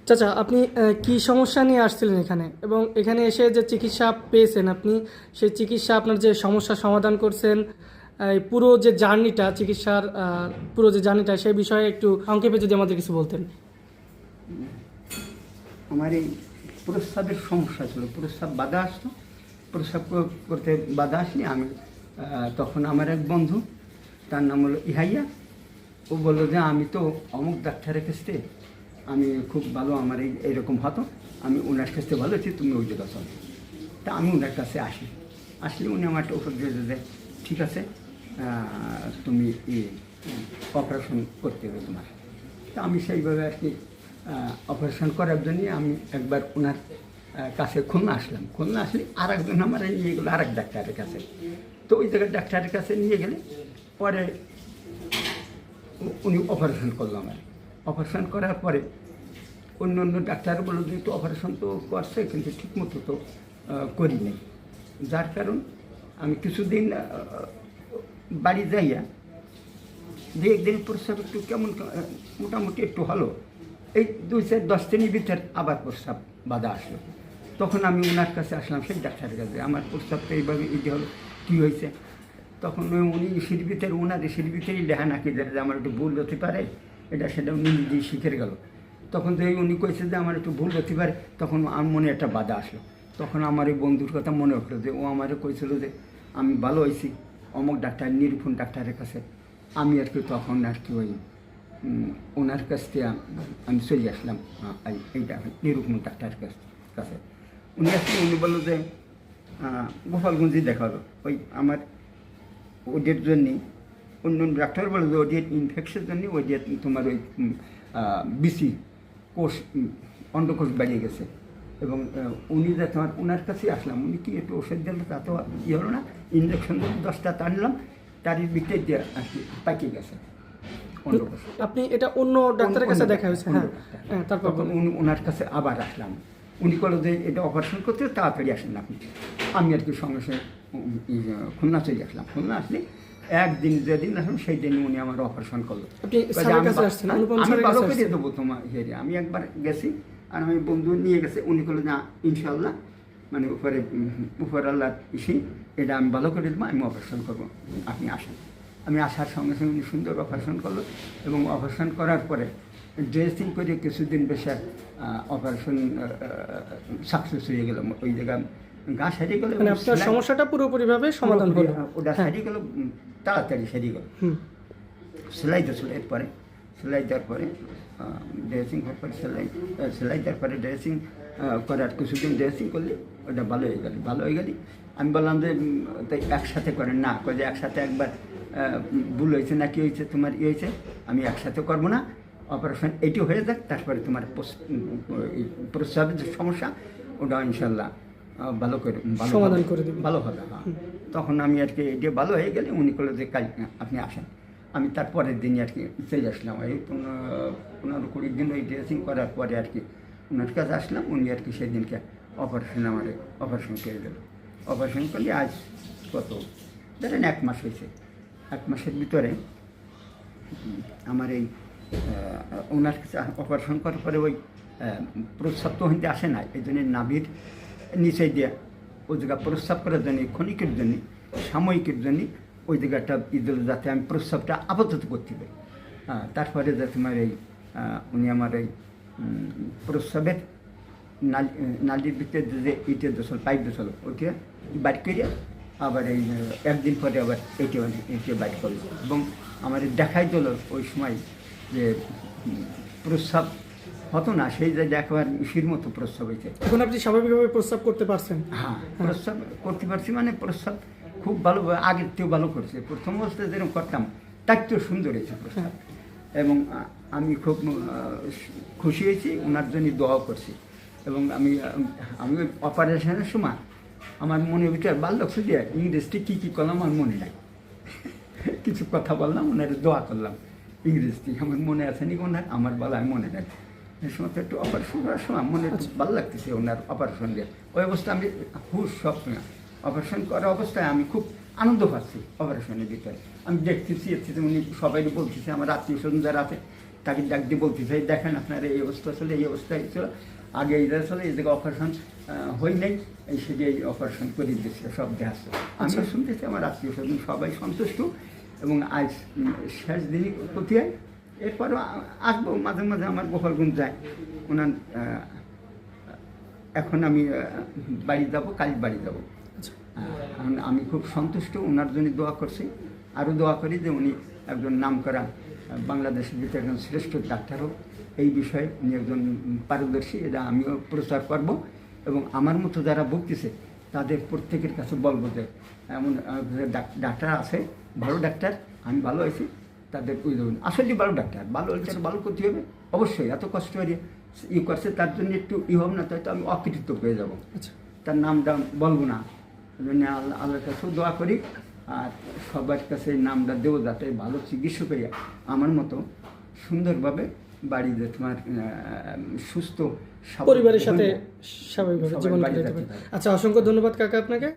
চাচা, আপনি কি সমস্যা নিয়ে আসছিলেন এখানে, এবং এখানে এসে যে চিকিৎসা পেয়েছেন আপনি, সেই চিকিৎসা আপনার যে সমস্যার সমাধান করছেন, এই পুরো যে জার্নিটা, চিকিৎসার পুরো যে জার্নিটা, সেই বিষয়ে একটু সংক্ষেপে যদি আমাদের কিছু বলতেন। আমার এই প্রস্রাবের সমস্যা ছিল, প্রস্রাব বাধা আসতো, প্রস্রাব করতে বাধা আসলে আমি তখন আমার এক বন্ধু, তার নাম হলো ইহাইয়া, ও বললো যে আমি তো অমুক ডাক্তারের কাছে আমি খুব ভালো, আমার এইরকম হতো, আমি ওনার কাছে ভালো আছি, তুমি ওই জায়গা চলো। তা আমি ওনার কাছে আসলে উনি আমার একটা ওষুধ দিয়ে দেয়, ঠিক আছে তুমি অপারেশন করতে হবে তোমার। তা আমি সেইভাবে আর কি অপারেশন করার জন্যে আমি একবার ওনার কাছে খুলনা আসলাম। খুলনা আসলে আর একজন আমার নিয়ে গেলো আর এক ডাক্তারের কাছে। তো ওই জায়গায় ডাক্তারের কাছে নিয়ে গেলে পরে উনি অপারেশন করলো আমার। অপারেশন করার পরে অন্য অন্য ডাক্তার বললো যে তো অপারেশন তো করছে, কিন্তু ঠিকমতো তো করি নাই। যার কারণ আমি কিছুদিন বাড়ি যাইয়া যে একদিন প্রস্রাব একটু কেমন মোটামুটি একটু হলো, এই 2-10 দিনের ভিতর আবার প্রস্রাব বাধা আসলো। তখন আমি ওনার কাছে আসলাম, সেই ডাক্তারের কাছে, আমার প্রস্রাবটা এইভাবে ইয়ে হলো, কী হয়েছে? তখন উনি সিঁড়ি ভিতরে, ওনার সিঁড়ি ভিতরেই লেখা নাকি যে আমার একটু ভুল হতে পারে, এটা সেটা উনি নিজেই শিখে গেল। তখন যে উনি কইছে যে আমার একটু ভুল হতে পারে, তখন আমার মনে একটা বাধা আসলো। তখন আমার এই বন্ধুর কথা মনে উঠলো যে ও আমারও কইছিল যে আমি ভালো হয়েছি অমুক ডাক্তার নিরূপণ ডাক্তারের কাছে। আমি আর কি তখন আর কি ওই ওনার কাছ থেকে আমি চলে আসলাম এইটা নিরূপণ ডাক্তারের কাছে। উনি আসলে উনি বললো যে গোপালগঞ্জে দেখালো, ওই আমার ওদের জন্যে অন্য ডাক্তার বলে যে ওদের ইনফেকশনের জন্য ওদের তোমার ওই বিসি কোষ অন্ডকোষ বেরিয়ে গেছে। এবং উনি যে তোমার ওনার কাছে আসলাম, উনি কি একটু ওষুধ দিল, তা তো ইয়ে হলো না। ইঞ্জেকশন 10টা টানলাম, তারই ভিতরে দিয়ে আর কি পাকিয়ে গেছে অন্ডকোষ। আপনি এটা অন্য ডাক্তারের কাছে দেখা হয়েছে? হ্যাঁ, তারপর উনি ওনার কাছে আবার আসলাম। উনি বললো যে এটা অপারেশন করতে তাড়াতাড়ি আসেন আপনি। আমি আর কি সঙ্গে সঙ্গে খুলনা চলে আসলাম। খুলনা আসলে একদিন যেদিন আসলাম সেই দিন উনি আমার অপারেশন করলো। আমি ভালো করে দেবো তোমার হেরে। আমি একবার গেছি আর আমি বন্ধু নিয়ে গেছে, উনি বললো না ইনশাল্লাহ, মানে উপর আল্লাহ ইসি, এটা আমি ভালো করে দেবো, আমি অপারেশন করবো, আপনি আসেন। আমি আসার সঙ্গে সঙ্গে উনি সুন্দর অপারেশন করলো। এবং অপারেশন করার পরে ড্রেসিং করে কিছুদিন বেশি অপারেশন সাকসেস হয়ে গেল। ওই জায়গায় গা সারিয়ে গেল, মানে আপনার সমস্যাটা পুরোপুরিভাবে সমাধান হলো, ওটা সারিয়ে গেল, তাড়াতাড়ি সারিয়ে গেল। সেলাই দিয়েছিল, এরপরে সেলাই দেওয়ার পরে ড্রেসিং হওয়ার পরে সেলাই দেওয়ার পরে ড্রেসিং করার কিছুদিন ড্রেসিং করলে ওটা ভালো হয়ে গেল। ভালো হয়ে গেলি আমি বললাম যে তাই একসাথে করেন না, যে একসাথে একবার ভুল হয়েছে না কি হয়েছে তোমার ইয়ে হয়েছে, আমি একসাথে করবো না, অপারেশন এটি হয়ে যাক, তারপরে তোমার প্রস্রাবের যে সমস্যা ওটা ইনশাল্লাহ ভালো করে সমাধান করে দেবে, ভালো হবে। হ্যাঁ, তখন আমি আর কি এটা ভালো হয়ে গেলে উনি করলো যে কাল আপনি আসেন। আমি তারপরের দিনই আর কি চলে আসলাম। এই 15-20 দিন ওই ড্রেসিং করার পরে আর কি ওনার কাছে আসলাম। উনি আর কি সেদিনকে আমার অপারেশন করে দিল। অপারেশন করলে আজ কত ধরেন 1 মাস হয়েছে। 1 মাসের ভিতরে আমার এই ওনার কাছে অপারেশন করার পরে ওই প্রস্রাব তো হইতে আসে না, এই জন্য নাভির নিচে দিয়ে ওই জায়গা প্রস্রাব করার জন্য, ক্ষণিকের জন্য, সাময়িকের জন্য ওই জায়গাটা দিল, যাতে আমি প্রস্রাবটা আপাতত করতে পারি। তারপরে যাতে আমার এই উনি আমার এই প্রস্রাবের নালির ভিতরে যে ইটের দোষল, পাইপ দোষল, ওইটা বাইট করে আবার এই একদিন পরে আবার এইটা বাইট করলো। এবং আমার দেখাই দিল ওই সময় যে প্রস্রাব হতো না, সেই যে একবার ইসির মতো প্রস্রাব হয়েছে। এখন আপনি স্বাভাবিকভাবে প্রস্রাব করতে পারছেন? হ্যাঁ, প্রস্রাব করতে পারছি, মানে প্রস্রাব খুব ভালো, আগের থেকেও ভালো করছে। প্রথম অবস্থায় যেরকম করতাম তার তো সুন্দর হয়েছে প্রস্তাব। এবং আমি খুব খুশি হয়েছি, ওনার জন্য দোয়াও করছি। এবং আমি অপারেশনের সময় আমার মনের ভিতরে ভালো লাগছে যে ইংরেজিতে কী করলাম আমার মনে নাই। কিছু কথা বললাম, ওনার দোয়া করলাম ইংরেজি, আমার মনে আছে নি ওনার, আমার বলা মনে নাই। এই সময় একটু অপারেশন করার সময় মনে একটু ভালো লাগতেছে ওনার অপারেশন দিয়ে। ওই অবস্থায় আমি হুশ সব সময় অপারেশন করা অবস্থায় আমি খুব আনন্দ পাচ্ছি। অপারেশনের ভিতরে আমি দেখতেছি উনি সবাই বলতেছে, আমার আত্মীয় স্বজন যারা আছে তাকে ডাক দিয়ে বলতে চাই, দেখেন আপনার এই অবস্থা ছিল, এই অবস্থা ছিল, আগে এই ছিল, এই জায়গায় অপারেশন হই নাই, এই সেটি এই অপারেশন করে দিচ্ছে, সব দেখাচ্ছে। আমিও শুনতেছি, আমার আত্মীয় স্বজন সবাই সন্তুষ্ট, এবং আজ শেষ দিনই ক্ষতি হয়। এরপরও আসবো মাঝে মাঝে, আমার গোপালগঞ্জ যায় ওনার। এখন আমি বাড়ি যাব, কাল বাড়ি যাব। আমি খুব সন্তুষ্ট, ওনার জন্য দোয়া করছি, আরও দোয়া করি যে উনি একজন নামকরা বাংলাদেশের ভিতরে একজন শ্রেষ্ঠ ডাক্তার হোক। এই বিষয়ে উনি একজন পারদর্শী, এটা আমিও প্রচার করব, এবং আমার মতো যারা ভুগতেছে তাদের প্রত্যেকের কাছে বলবো যে এমন ডাক্তার আছে, ভালো ডাক্তার, আমি ভালো আছি, তাদের ওই ধরুন আসলে ভালো ডাক্তার, ভালো হলে ভালো করতে হবে অবশ্যই। এত কষ্ট করে করছে, তার জন্য একটু হবে না, তাই তো আমি অকৃতিত্ব পেয়ে যাবো। তার নামটা বলবো না, আল্লাহর কাছেও দোয়া করি, আর সবার কাছে নামটা দেবো, যাতে ভালো চিকিৎসক হইয়া আমার মতো সুন্দরভাবে বাড়িতে তোমার সুস্থ পরিবারের সাথে স্বাভাবিকভাবে জীবন কাটাতে পারে। আচ্ছা, অসংখ্য ধন্যবাদ কাকা আপনাকে।